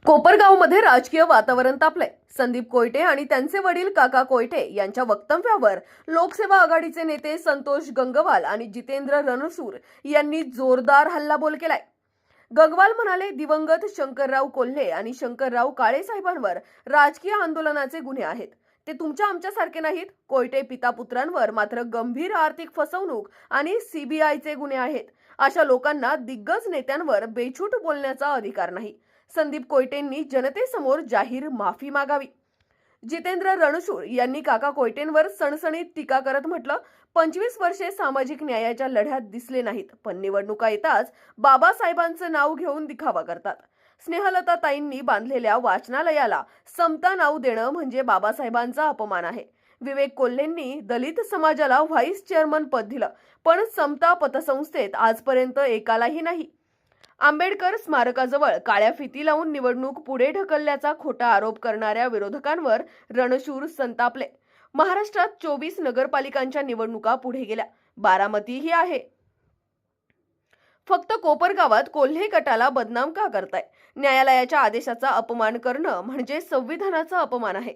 कोपरगावमध्ये राजकीय वातावरण तापलंय. संदीप कोयटे आणि त्यांचे वडील काका कोयटे यांच्या वक्तव्यावर लोकसेवा आघाडीचे नेते संतोष गंगवाल आणि जितेंद्र रणसूर यांनी जोरदार हल्लाबोल केलाय. गंगवाल म्हणाले, दिवंगत शंकरराव कोल्हे आणि शंकरराव काळे साहेबांवर राजकीय आंदोलनाचे गुन्हे आहेत. ते तुमच्या आमच्यासारखे नाहीत. कोयटे पिता पुत्रांवर मात्र गंभीर आर्थिक फसवणूक आणि सीबीआयचे गुन्हे आहेत. अशा लोकांना दिग्गज नेत्यांवर बेछूट बोलण्याचा अधिकार नाही. संदीप कोयटेंनी जनतेसमोर जाहीर माफी मागावी. जितेंद्र रणशूर यांनी काका कोयटेंवर सणसणीत टीका करत म्हटलं, 25 वर्षे सामाजिक न्यायाच्या लढ्यात दिसले नाहीत, पण निवडणुका येताच बाबासाहेबांचं नाव घेऊन दिखावा करतात. स्नेहलता ताईंनी बांधलेल्या वाचनालयाला समता नाव देणं म्हणजे बाबासाहेबांचा अपमान आहे. विवेक कोल्हेंनी दलित समाजाला व्हाईस चेअरमन पद दिलं, पण समता पतसंस्थेत आजपर्यंत एकालाही नाही. आंबेडकर स्मारकाजवळ काळ्या फिती लावून निवडणूक पुढे ढकलल्याचा खोटा आरोप करणाऱ्या विरोधकांवर रणशूर संतापले. महाराष्ट्रात 24 नगरपालिकांच्या निवडणुका पुढे गेल्या, बारामतीही आहे. फक्त कोपरगावात कोल्हे गटाला बदनाम का करताय? न्यायालयाच्या आदेशाचा अपमान करणं म्हणजे संविधानाचा अपमान आहे.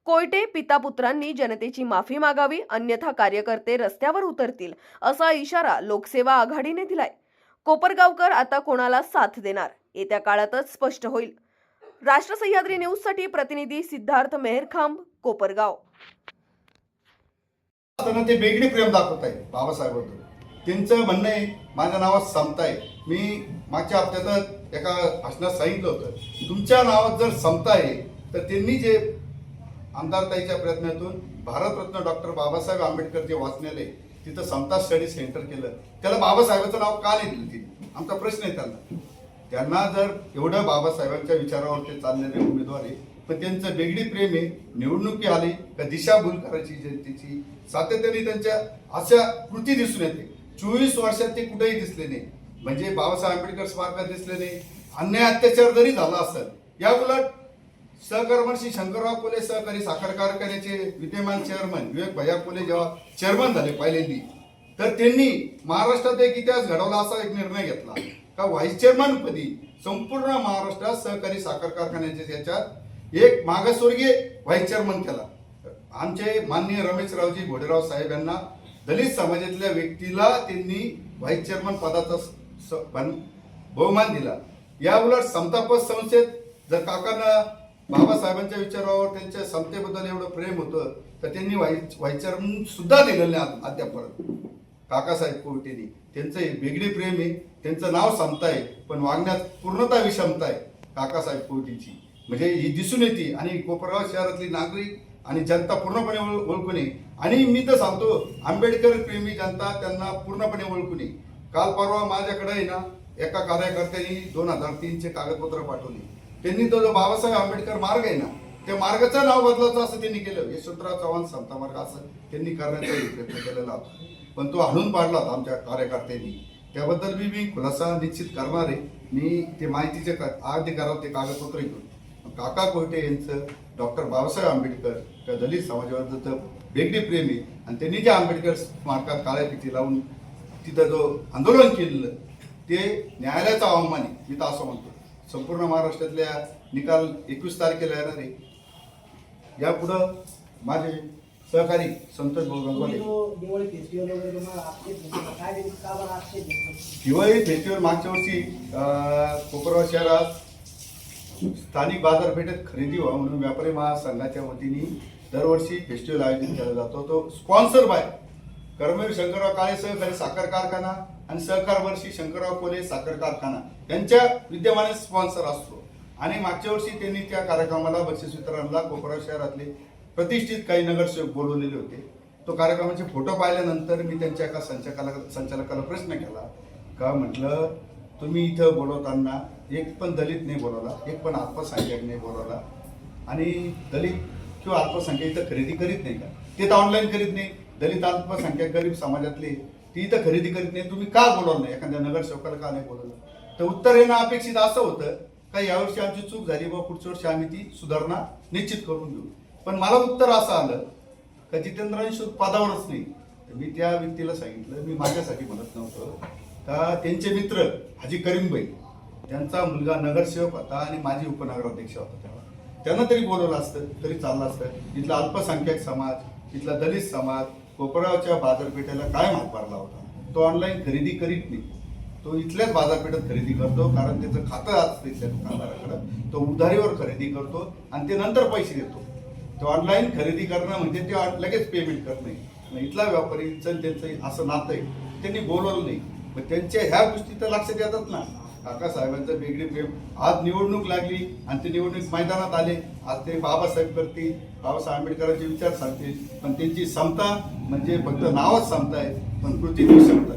कोयटे पिता पुत्रांनी जनतेची माफी मागावी, अन्यथा कार्यकर्ते रस्त्यावर उतरतील, असा इशारा लोकसेवा आघाडीने दिलाय. कोपरगावकर आता कोणाला साथ देणार येत्या काळातच स्पष्ट होईल. राष्ट्र सह्याद्री न्यूज साठी प्रतिनिधी सिद्धार्थ मेहरखांब, कोपरगाव. ते वेगळी प्रेम दाखवत आहे बाबासाहेबांबद्दल. त्यांचं म्हणणं आहे, माझ्या नावात समता आहे. मी मागच्या हप्त्यात एका भाषणात सांगितलं होतं, तुमच्या नावात जर समता आहे तर त्यांनी जे आमदारताईच्या प्रयत्नातून भारतरत्न डॉक्टर बाबासाहेब आंबेडकर जे वाचनालय तिथं समता स्टडी सेंटर केलं, त्याला बाबासाहेबांचं नाव का नाही दिलं तिने? आमचा प्रश्न आहे त्यांना जर एवढं बाबासाहेबांच्या विचारावर ते चाललेले उमेदवार आहे, पण त्यांचं वेगळी प्रेम आहे. निवडणुकी आली का दिशाभूल करायची जनतेची सातत्याने त्यांच्या अशा कृती दिसून येते. 24 वर्षात ते कुठेही दिसले नाही. म्हणजे बाबासाहेब आंबेडकर स्मारकात दिसले नाही. अन्याय अत्याचार जरी झाला असेल, या उलट सहकर्मशी शंकरराव कोल्हे सहकारी साखर कारखान्याचे विद्यमान चेअरमन विवेक भैया कोल्हे जेव्हा चेअरमन झाले पहिल्यांदी, तर त्यांनी महाराष्ट्रात एक इतिहास घडवला. असा एक निर्णय घेतला का व्हाईस चेअरमन पदी संपूर्ण महाराष्ट्रात सहकारी साखर कारखान्याचे याच्यात एक मागासवर्गीय व्हाईस चेअरमन केला. आमचे माननीय रमेशरावजी घोडेराव साहेब यांना दलित समाजातल्या व्यक्तीला त्यांनी व्हाईस चेअरमन पदाचा बहुमान दिला. या उलट समतापद संस्थेत जर काकांना बाबासाहेबांच्या विचारावर त्यांच्या समतेबद्दल एवढं प्रेम होतं तर त्यांनी व्हाईस चेअरमन सुद्धा दिलेलं नाही अद्यापर्यंत. काकासाहेब कोयटेंनी त्यांचं वेगळी प्रेम आहे, त्यांचं नाव समता आहे, पण वागण्यात पूर्णतः विषमता आहे काकासाहेब कोयटेंची. म्हणजे ही दिसून येते. आणि कोपरगाव शहरातली नागरिक आणि जनता पूर्णपणे ओळखून आहे. आणि मी तर सांगतो, आंबेडकर प्रेमी जनता त्यांना पूर्णपणे ओळखून आहे. काल परवा माझ्याकडे आहे ना, एका कार्यकर्त्यांनी 2003चे कागदपत्र पाठवले. त्यांनी तो जो बाबासाहेब आंबेडकर मार्ग आहे ना, त्या मार्गाचं नाव बदलायचं असं त्यांनी केलं. यशवंतराव चव्हाण समता मार्ग असं त्यांनी करण्याचा प्रयत्न केलेला होता, पण तो हाणून पाडला आमच्या कार्यकर्त्यांनी. त्याबद्दल मी खुलासा निश्चित करणार आहे. मी ते माहितीचे अधिकारावर ते कागदपत्र घेऊन काका कोयटे यांचं डॉक्टर बाबासाहेब आंबेडकर त्या दलित समाजाबद्दल वेगळी प्रेम आहे. आणि त्यांनी जे आंबेडकर स्मारकात काळ्या फिती लावून तिथं जो आंदोलन केलेलं ते न्यायालयाचा अवमान आहे. मी तर असं म्हणतो. संपूर्ण महाराष्ट्रातल्या निकाल 21 तारखेला येणार आहे. यापुढं माझे सहकारी संतोष गंगवाले. दिवाळी फेस्टिवल मागच्या वर्षी कोपरगाव शहरात स्थानिक बाजारपेठेत खरेदी व्हावं म्हणून व्यापारी महासंघाच्या वतीने दरवर्षी फेस्टिवल आयोजित केला जातो. तो स्पॉन्सर बाय कर्मवीर शंकरराव काळे सहकारी साखर कारखाना आणि सहकार वर्षी शंकरराव कोल्हे साखर कारखाना यांच्या विद्यमाने स्पॉन्सर असतो. आणि मागच्या वर्षी त्यांनी त्या कार्यक्रमाला बक्षीस वितरणला कोपरगाव शहरातले प्रतिष्ठित काही नगरसेवक बोलवलेले होते. तो कार्यक्रमाचे फोटो पाहिल्यानंतर मी त्यांच्या एका संचालकाला प्रश्न केला का, म्हटलं तुम्ही इथं बोलवताना एक पण दलित नाही बोलवला, एक पण अल्पसंख्याक नाही बोलवला, आणि दलित किंवा अल्पसंख्याक इथं खरेदी करीत नाही का? ते तर ऑनलाईन करीत नाही. दलित अल्पसंख्याक गरीब समाजातले ती इथं खरेदी करीत नाही, तुम्ही का बोलवलं नाही? एखाद्या नगरसेवकाला का नाही बोलवलं? तर उत्तर येणं अपेक्षित असं होतं का यावर्षी आमची चूक झाली व पुढच्या वर्षी आम्ही ती सुधारणा निश्चित करून घेऊ. पण मला उत्तर असं आलं का जितेंद्र रणशूर पदावरच नाही. तर मी त्या व्यक्तीला सांगितलं, मी माझ्यासाठी म्हणत नव्हतं का त्यांचे मित्र हाजी करीमभाई त्यांचा मुलगा नगरसेवक होता आणि माजी उपनगराध्यक्ष होता तेव्हा. त्यांना तरी बोलवलं असतं तरी चाललं असतं. इथला अल्पसंख्याक समाज, इथला दलित समाज कोपरावच्या बाजारपेठेला काय हातभार लावता. तो ऑनलाईन खरेदी करीत नाही, तो इथल्याच बाजारपेठेत खरेदी करतो, कारण त्याचं खातं असतं इथल्या दुकानदाराकडं. तो उधारीवर खरेदी करतो आणि ते नंतर पैसे देतो. तो ऑनलाईन खरेदी करणं म्हणजे ते लगेच पेमेंट करणं. इथला व्यापारीचं त्यांचं असं नातं आहे, त्यांनी बोलवलं नाही. मग त्यांच्या ह्या गोष्टी तर लक्षात येतात ना. काकासाहेबांचं वेगळी प्रेम. आज निवडणूक लागली आणि ते निवडणूक मैदानात आले. आज ते बाबासाहेब करतील, बाबासाहेब आंबेडकरांचे विचार सांगतील, पण त्यांची समता म्हणजे फक्त नावच समता आहे, पण कृतीची क्षमता.